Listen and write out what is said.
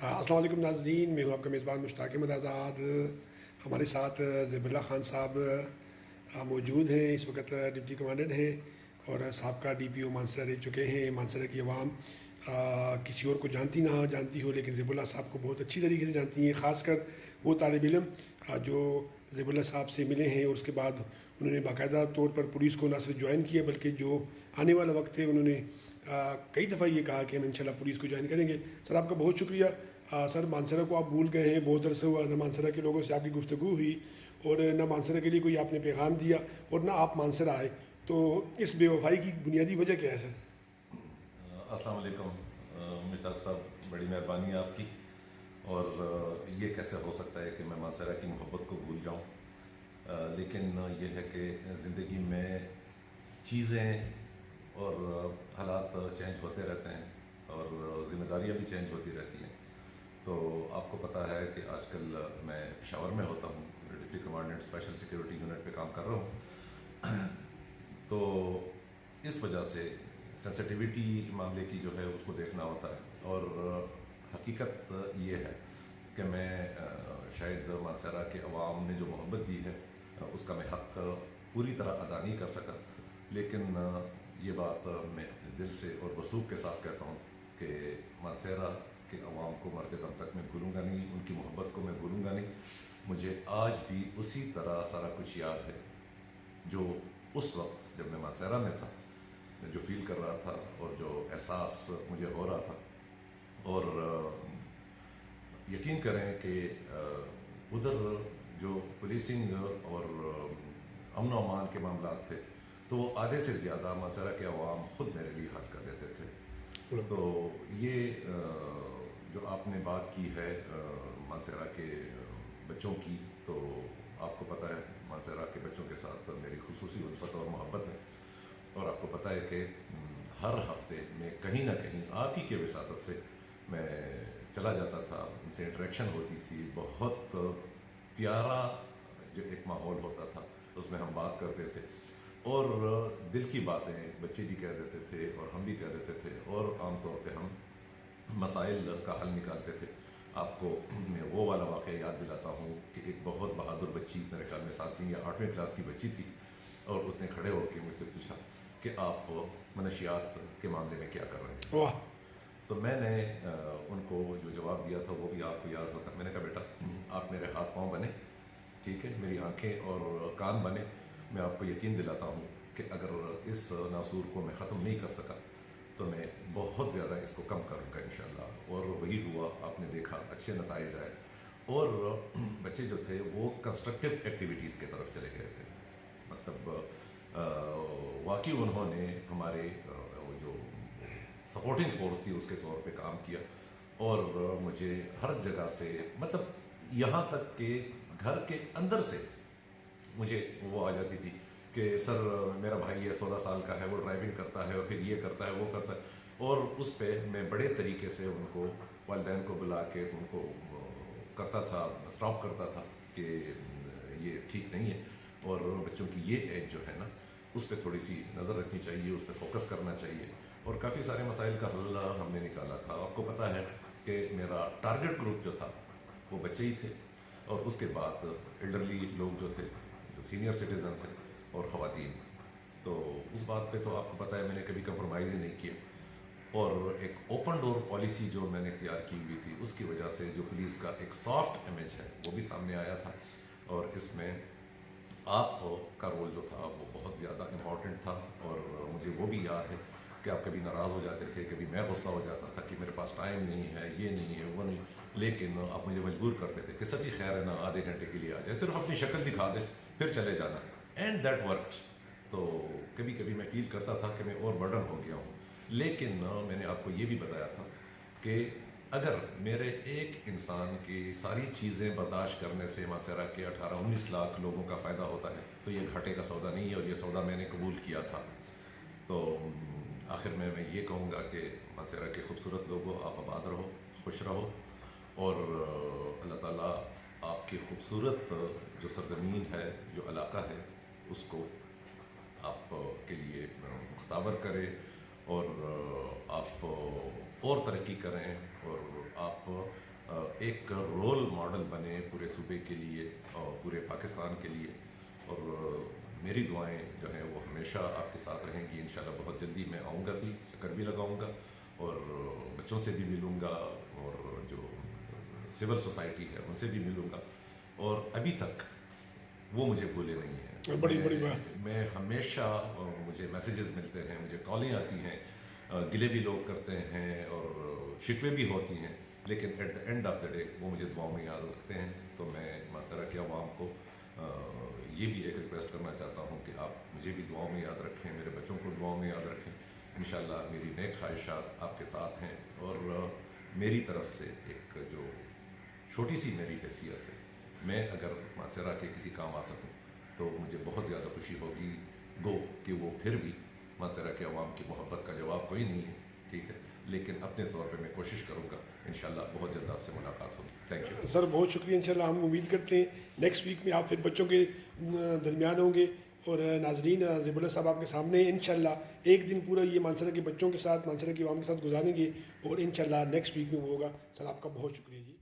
السلام علیکم ناظرین، میں ہوں آپ کا میزبان مشتاق احمد آزاد۔ ہمارے ساتھ زیب اللہ خان صاحب موجود ہیں، اس وقت ڈپٹی کمانڈنٹ ہیں اور سابقہ ڈی پی او مانسرہ رہ چکے ہیں۔ مانسرہ کی عوام کسی اور کو جانتی نہ جانتی ہو، لیکن زیب اللہ صاحب کو بہت اچھی طریقے سے جانتی ہیں، خاص کر وہ طالب علم جو زیب اللہ صاحب سے ملے ہیں اور اس کے بعد انہوں نے باقاعدہ طور پر پولیس کو نہ صرف جوائن کیا بلکہ جو آنے والا وقت ہے انہوں نے کئی دفعہ یہ کہا کہ ہم انشاءاللہ پولیس کو جوائن کریں گے۔ سر آپ کا بہت شکریہ۔ سر مانسرہ کو آپ بھول گئے ہیں، بہت عرصہ ہوا نہ مانسرہ کے لوگوں سے آپ کی گفتگو ہوئی اور نہ مانسرہ کے لیے کوئی آپ نے پیغام دیا اور نہ آپ مانسرہ آئے، تو اس بے وفائی کی بنیادی وجہ کیا ہے سر؟ السلام علیکم مشتاق صاحب، بڑی مہربانی ہے آپ کی۔ اور یہ کیسے ہو سکتا ہے کہ میں مانسرہ کی محبت کو بھول جاؤں، لیکن یہ ہے کہ زندگی میں چیزیں اور حالات چینج ہوتے رہتے ہیں اور ذمہ داریاں بھی چینج ہوتی رہتی ہیں۔ تو آپ کو پتہ ہے کہ آج کل میں پشاور میں ہوتا ہوں، deputy commandant special security unit پہ کام کر رہا ہوں۔ تو اس وجہ سے سینسٹیوٹی معاملے کی جو ہے اس کو دیکھنا ہوتا ہے، اور حقیقت یہ ہے کہ میں شاید مانسرہ کے عوام نے جو محبت دی ہے اس کا میں حق پوری طرح ادا نہیں کر سکا، لیکن یہ بات میں اپنے دل سے اور وثوق کے ساتھ کہتا ہوں کہ مانسرہ کے عوام کو مرتے دم تک میں بھولوں گا نہیں، ان کی محبت کو میں بھولوں گا نہیں۔ مجھے آج بھی اسی طرح سارا کچھ یاد ہے جو اس وقت جب میں مانسرہ میں تھا، جو فیل کر رہا تھا اور جو احساس مجھے ہو رہا تھا۔ اور یقین کریں کہ ادھر جو پولیسنگ اور امن و امان کے معاملات تھے تو وہ آدھے سے زیادہ مانسرہ کے عوام خود میرے لیے حل کر دیتے تھے۔ تو یہ جو آپ نے بات کی ہے مانسرہ کے بچوں کی، تو آپ کو پتہ ہے مانسرہ کے بچوں کے ساتھ میری خصوصی الفت اور محبت ہے، اور آپ کو پتہ ہے کہ ہر ہفتے میں کہیں نہ کہیں آپ ہی کے وساطت سے میں چلا جاتا تھا، ان سے انٹریکشن ہوتی تھی، بہت پیارا جو ایک ماحول ہوتا تھا اس میں ہم بات کرتے تھے اور دل کی باتیں بچے بھی کہہ دیتے تھے اور ہم بھی کہہ دیتے تھے، اور عام طور پہ ہم مسائل کا حل نکالتے تھے۔ آپ کو میں وہ والا واقعہ یاد دلاتا ہوں کہ ایک بہت بہادر بچی، میرے خیال میں 7ویں یا 8ویں کلاس کی بچی تھی، اور اس نے کھڑے ہو کے مجھ سے پوچھا کہ آپ منشیات کے معاملے میں کیا کر رہے ہیں؟ واہ! تو میں نے ان کو جو جواب دیا تھا وہ بھی آپ کو یاد ہوتا۔ میں نے کہا بیٹا آپ میرے ہاتھ پاؤں بنے، ٹھیک ہے، میری آنکھیں اور کان بنے، میں آپ کو یقین دلاتا ہوں کہ اگر اس ناسور کو میں ختم نہیں کر سکا تو میں بہت زیادہ اس کو کم کروں گا انشاءاللہ۔ اور وہی ہوا، آپ نے دیکھا اچھے نتائج آئے، اور بچے جو تھے وہ کنسٹرکٹیو ایکٹیویٹیز کی طرف چلے گئے تھے، مطلب واقعی انہوں نے ہمارے جو سپورٹنگ فورس تھی اس کے طور پہ کام کیا، اور مجھے ہر جگہ سے، مطلب یہاں تک کہ گھر کے اندر سے مجھے وہ آ جاتی تھی کہ سر میرا بھائی ہے 16 سال کا ہے، وہ ڈرائیونگ کرتا ہے اور پھر یہ کرتا ہے وہ کرتا ہے، اور اس پہ میں بڑے طریقے سے ان کو، والدین کو بلا کے ان کو کرتا تھا، اسٹاپ کرتا تھا کہ یہ ٹھیک نہیں ہے، اور بچوں کی یہ ایج جو ہے نا اس پہ تھوڑی سی نظر رکھنی چاہیے، اس پہ فوکس کرنا چاہیے، اور کافی سارے مسائل کا حل ہم نے نکالا تھا۔ آپ کو پتہ ہے کہ میرا ٹارگٹ گروپ جو تھا وہ بچے ہی تھے، اور اس کے بعد ایلڈرلی لوگ جو تھے، جو سینئر سٹیزنس ہیں، اور خواتین۔ تو اس بات پہ تو آپ کو پتہ ہے میں نے کبھی کمپرومائز ہی نہیں کیا، اور ایک اوپن ڈور پالیسی جو میں نے اختیار کی ہوئی تھی اس کی وجہ سے جو پولیس کا ایک سافٹ امیج ہے وہ بھی سامنے آیا تھا، اور اس میں آپ کا رول جو تھا وہ بہت زیادہ امپورٹنٹ تھا۔ اور مجھے وہ بھی یاد ہے کہ آپ کبھی ناراض ہو جاتے تھے، کبھی میں غصہ ہو جاتا تھا کہ میرے پاس ٹائم نہیں ہے، یہ نہیں ہے، وہ نہیں، لیکن آپ مجھے مجبور کرتے تھے کہ سر جی خیر ہے نا، آدھے گھنٹے کے لیے آ جائے، صرف اپنی شکل دکھا دے پھر چلے جانا، اینڈ دیٹ ورکڈ۔ تو کبھی کبھی میں فیل کرتا تھا کہ میں اور برڈن ہو گیا ہوں، لیکن میں نے آپ کو یہ بھی بتایا تھا کہ اگر میرے ایک انسان کی ساری چیزیں برداشت کرنے سے مانسرہ کے 18-19 لاکھ لوگوں کا فائدہ ہوتا ہے تو یہ گھاٹے کا سودا نہیں ہے، اور یہ سودا میں نے قبول کیا تھا۔ تو آخر میں یہ کہوں گا کہ مانسرہ کے خوبصورت لوگوں، آپ آباد رہو، خوش رہو، اور اللہ تعالیٰ آپ کی خوبصورت جو سرزمین ہے، جو علاقہ ہے، اس کو آپ کے لیے مختبر کرے، اور آپ اور ترقی کریں اور آپ ایک رول ماڈل بنے پورے صوبے کے لیے اور پورے پاکستان کے لیے. اور میری دعائیں جو ہیں وہ ہمیشہ آپ کے ساتھ رہیں گی انشاءاللہ. بہت جلدی میں آؤں گا بھی, چکر بھی لگاؤں گا اور بچوں سے بھی ملوں گا اور جو سول سوسائٹی ہے ان سے بھی ملوں گا. اور ابھی تک وہ مجھے بھولے نہیں ہیں. بڑی بات. میں ہمیشہ مجھے میسیجز ملتے ہیں, مجھے کالیں آتی ہیں, گلے بھی لوگ کرتے ہیں اور شکوے بھی ہوتی ہیں, لیکن at the end of the day وہ مجھے دعاؤں میں یاد رکھتے ہیں. تو میں مانسہرہ کے عوام کو یہ بھی ایک ریکویسٹ کرنا چاہتا ہوں کہ آپ مجھے بھی دعاؤں میں یاد رکھیں, میرے بچوں کو دعاؤں میں یاد رکھیں. انشاءاللہ میری نیک خواہشات آپ کے ساتھ ہیں. اور میری طرف سے ایک جو چھوٹی سی میری حیثیت ہے, میں اگر مانسہرہ کے کسی کام آ سکوں تو مجھے بہت زیادہ خوشی ہوگی. گو کہ وہ پھر بھی مانسہرہ کے عوام کی محبت کا جواب کوئی نہیں ہے, ٹھیک ہے, لیکن اپنے طور پہ میں کوشش کروں گا. انشاءاللہ بہت جلد آپ سے ملاقات ہوگی. تھینک یو سر, بہت شکریہ. انشاءاللہ ہم امید کرتے ہیں نیکسٹ ویک میں آپ پھر بچوں کے درمیان ہوں گے. اور ناظرین, زیب اللہ صاحب آپ کے سامنے انشاءاللہ ایک دن پورا یہ مانسہرہ کے بچوں کے ساتھ, مانسہرہ کے عوام کے ساتھ گزاریں گے اور انشاءاللہ نیکسٹ ویک میں وہ ہوگا. سر آپ کا بہت شکریہ جی.